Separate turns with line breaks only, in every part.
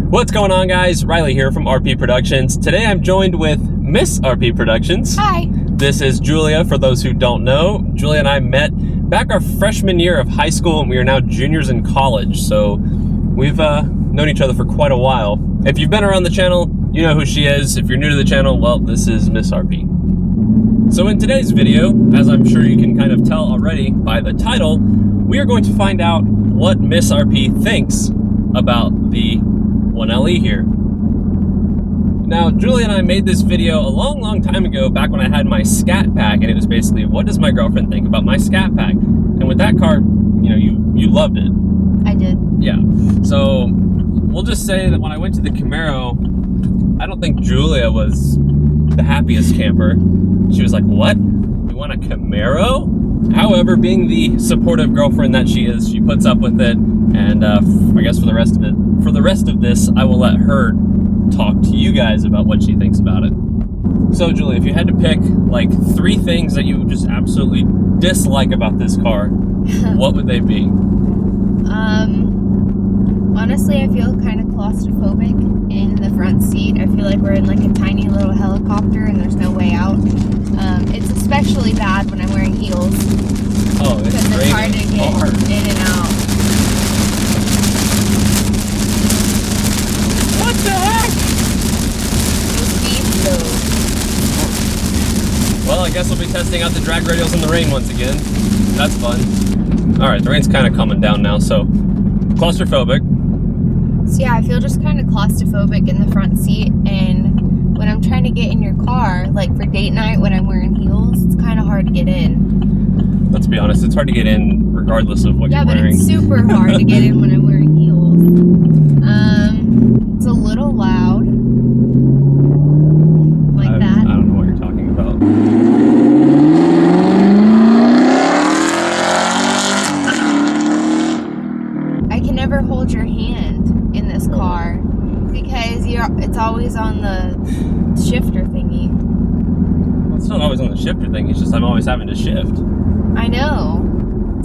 What's going on, guys? Riley here from RP Productions. Today I'm joined with Miss RP Productions.
Hi.
This is Julia, for those who don't know. Julia and I met back our freshman year of high school, and we are now juniors in college. So we've known each other for quite a while. If you've been around the channel, you know who she is. If you're new to the channel, well, this is Miss RP. So in today's video, as I'm sure you can kind of tell already by the title, we are going to find out what Miss RP thinks about the 1LE here. Now, Julie and I made this video a long time ago, back when I had my Scat Pack, and it was basically, what does my girlfriend think about my Scat Pack? And with that car, you know, you loved it.
I did.
Yeah. So we'll just say that when I went to the Camaro, I don't think Julia was the happiest camper. She was like, what? You want a Camaro? However, being the supportive girlfriend that she is, she puts up with it. And I guess for the rest of this, I will let her talk to you guys about what she thinks about it. So, Julie, if you had to pick like 3 things that you just absolutely dislike about this car, what would they be?
Honestly, I feel kind of claustrophobic in the front seat. I feel like we're in like a tiny little helicopter and there's no way out. It's especially bad when I'm wearing heels.
Oh, it's
because it's hard to get in and out.
What the heck? Well, I guess we'll be testing out the drag radials in the rain once again. That's fun. Alright, the rain's kind of coming down now, so claustrophobic.
So yeah, I feel just kind of claustrophobic in the front seat, and when I'm trying to get in your car, like for date night when I'm wearing heels, it's kind of hard to get in.
Let's be honest, it's hard to get in regardless of what you're wearing.
Yeah, but it's super hard to get in when I'm wearing heels. It's a little loud. Like that.
I don't know what you're talking about.
I can never hold your hand in this car because it's always on the shifter thingy.
Well, it's not always on the shifter thing, it's just I'm always having to shift.
I know.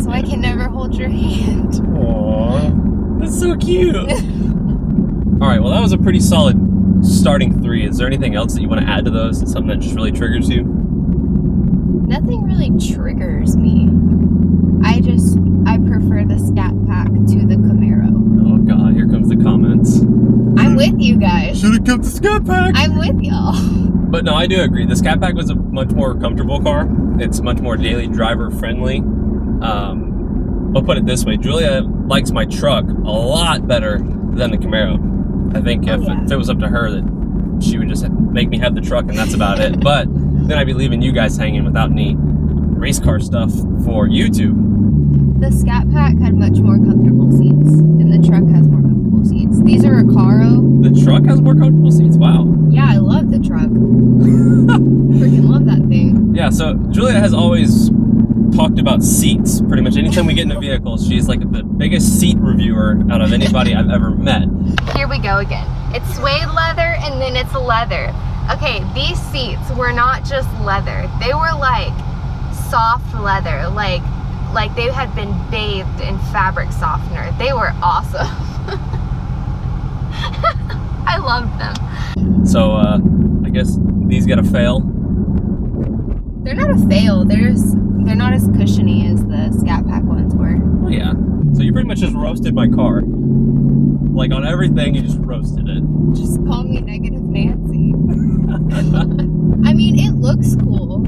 So I can never hold your hand.
Aww, that's so cute. Alright, well that was a pretty solid starting 3. Is there anything else that you want to add to those? Something that just really triggers you?
Nothing really triggers me. I prefer the Scat Pack to the Camaro.
Oh god, here comes the comments.
I'm with you guys.
Should've kept the Scat Pack!
I'm with y'all.
But no, I do agree. The Scat Pack was a much more comfortable car. It's much more daily driver friendly. I'll put it this way. Julia likes my truck a lot better than the Camaro. I think if it was up to her, that she would just make me have the truck and that's about it. But then I'd be leaving you guys hanging without any race car stuff for YouTube.
The Scat Pack had much more comfortable seats, and the truck has more comfortable seats. These are Recaro.
The truck has more comfortable seats? Wow.
Yeah, I love the truck. Freaking love that thing.
Yeah, so Julia has always talked about seats. Pretty much anytime we get in a vehicle, she's like the biggest seat reviewer out of anybody I've ever met.
Here we go again. It's suede leather and then it's leather. Okay, these seats were not just leather. They were like soft leather, like they had been bathed in fabric softener. They were awesome. I loved them.
So, I guess these get a fail.
They're not a fail. They're not as cushiony as the Scat Pack ones were.
Oh yeah. So you pretty much just roasted my car. Like on everything, you just roasted it.
Just call me Negative Nancy. I mean, it looks cool,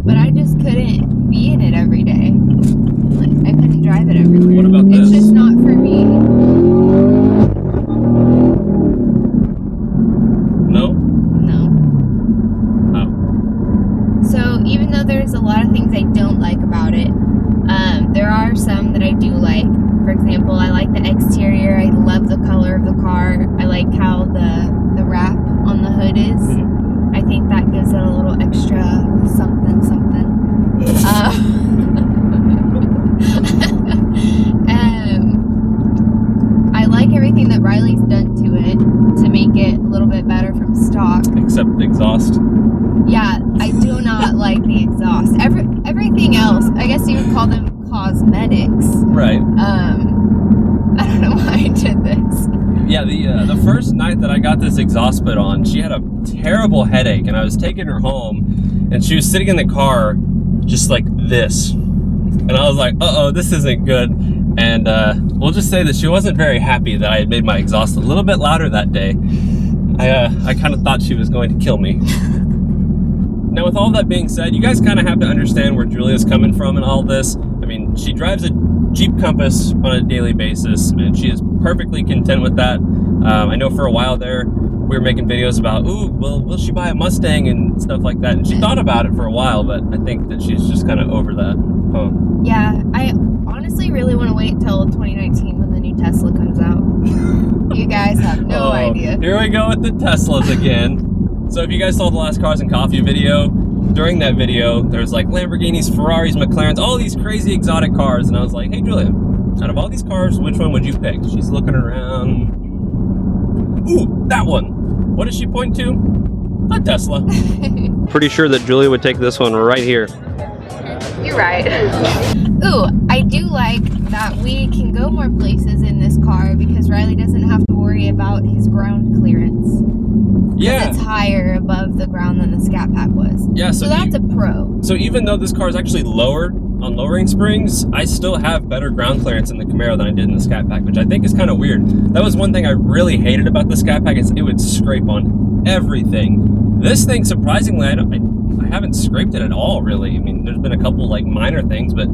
but I just couldn't be in it every day. Like, I couldn't drive it everywhere.
What about this?
It's just not for me.
No?
No.
Oh.
So even though there's a lot of things I don't like about it, there are some that I do like. For example, I like the exterior. I love the color of the car. I like how the wrap on the hood is.
Mm-hmm.
I think that gives it a little extra something. I like everything that Riley's done to it to make it a little bit better from stock.
Except the exhaust.
Yeah, I do not like the exhaust. Everything else, I guess you would call them cosmetics.
Right.
I don't know why I did this.
Yeah, the first night that I got this exhaust put on, she had a terrible headache, and I was taking her home, and she was sitting in the car just like this. And I was like, uh-oh, this isn't good. And we'll just say that she wasn't very happy that I had made my exhaust a little bit louder that day. I kind of thought she was going to kill me. Now, with all that being said, you guys kind of have to understand where Julia's coming from in all this. I mean, she drives a Jeep Compass on a daily basis, and she is perfectly content with that. I know for a while there, we were making videos about, ooh, will she buy a Mustang and stuff like that? And she thought about it for a while, but I think that she's just kind of over that. Huh?
Yeah, I honestly really want to wait till 2019 when the new Tesla comes out. You guys have no idea.
Here we go with the Teslas again. So if you guys saw the last Cars and Coffee video, during that video, there's like Lamborghinis, Ferraris, McLarens, all these crazy exotic cars. And I was like, hey, Julia, out of all these cars, which one would you pick? She's looking around. Ooh, that one. What does she point to? A Tesla. Pretty sure that Julia would take this one right here.
You're right. Ooh, I do like that we can go more places in this car because Riley doesn't have to worry about his ground clearance.
Yeah.
It's higher above the ground than the Scat Pack was.
Yeah,
so that's a pro.
So even though this car is actually lowered on lowering springs, I still have better ground clearance in the Camaro than I did in the Scat Pack, which I think is kind of weird. That was one thing I really hated about the Scat Pack, is it would scrape on everything. This thing, surprisingly, I haven't scraped it at all, really. I mean, there's been a couple like minor things, but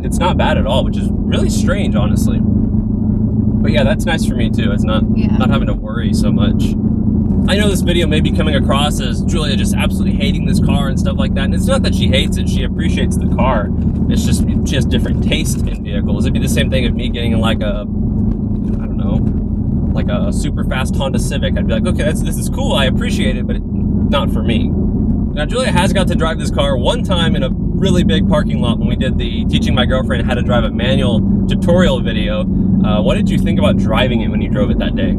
it's not bad at all, which is really strange, honestly. But yeah, that's nice for me too. It's not having to worry so much. I know this video may be coming across as Julia just absolutely hating this car and stuff like that, and it's not that she hates it, she appreciates the car. It's just she has different taste in vehicles. It'd be the same thing if me getting like a, I don't know, like a super fast Honda Civic. I'd be like, okay, this is cool, I appreciate it, but not for me. Now, Julia has got to drive this car one time in a really big parking lot when we did the Teaching My Girlfriend How to Drive a Manual tutorial video. What did you think about driving it when you drove it that day?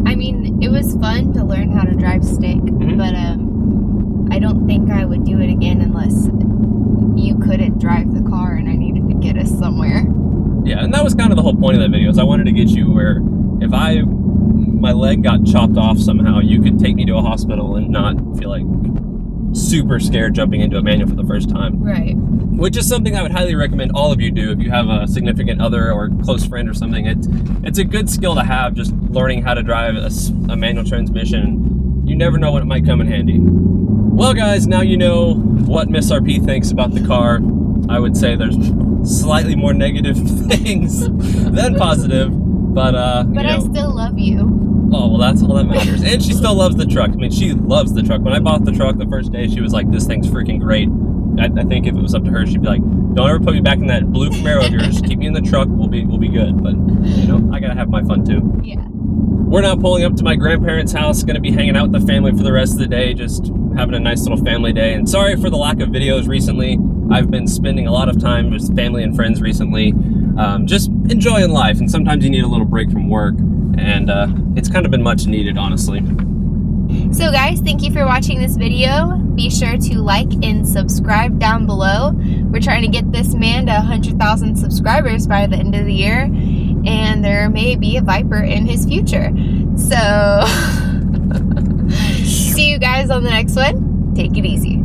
I mean, it was fun to learn how to drive stick, but I don't think I would do it again unless you couldn't drive the car and I needed to get us somewhere.
Yeah, and that was kind of the whole point of that video, is I wanted to get you where if my leg got chopped off somehow, you could take me to a hospital and not feel like super scared jumping into a manual for the first time.
Right.
Which is something I would highly recommend all of you do if you have a significant other or close friend or something. It's a good skill to have, just learning how to drive a manual transmission. You never know when it might come in handy. Well guys, now you know what Miss RP thinks about the car. I would say there's slightly more negative things than positive, but
I still love you.
Oh, well, that's all that matters. And she still loves the truck. I mean, she loves the truck. When I bought the truck the first day, she was like, this thing's freaking great. I think if it was up to her, she'd be like, don't ever put me back in that blue Camaro of yours. Keep me in the truck. We'll be good. But, you know, I gotta have my fun too.
Yeah.
We're now pulling up to my grandparents' house. Gonna be hanging out with the family for the rest of the day. Just having a nice little family day. And sorry for the lack of videos recently. I've been spending a lot of time with family and friends recently. Just enjoying life. And sometimes you need a little break from work. And it's kind of been much needed, honestly.
So guys, thank you for watching this video. Be sure to like and subscribe down below. We're trying to get this man to 100,000 subscribers by the end of the year, and there may be a Viper in his future. So see you guys on the next one. Take it easy.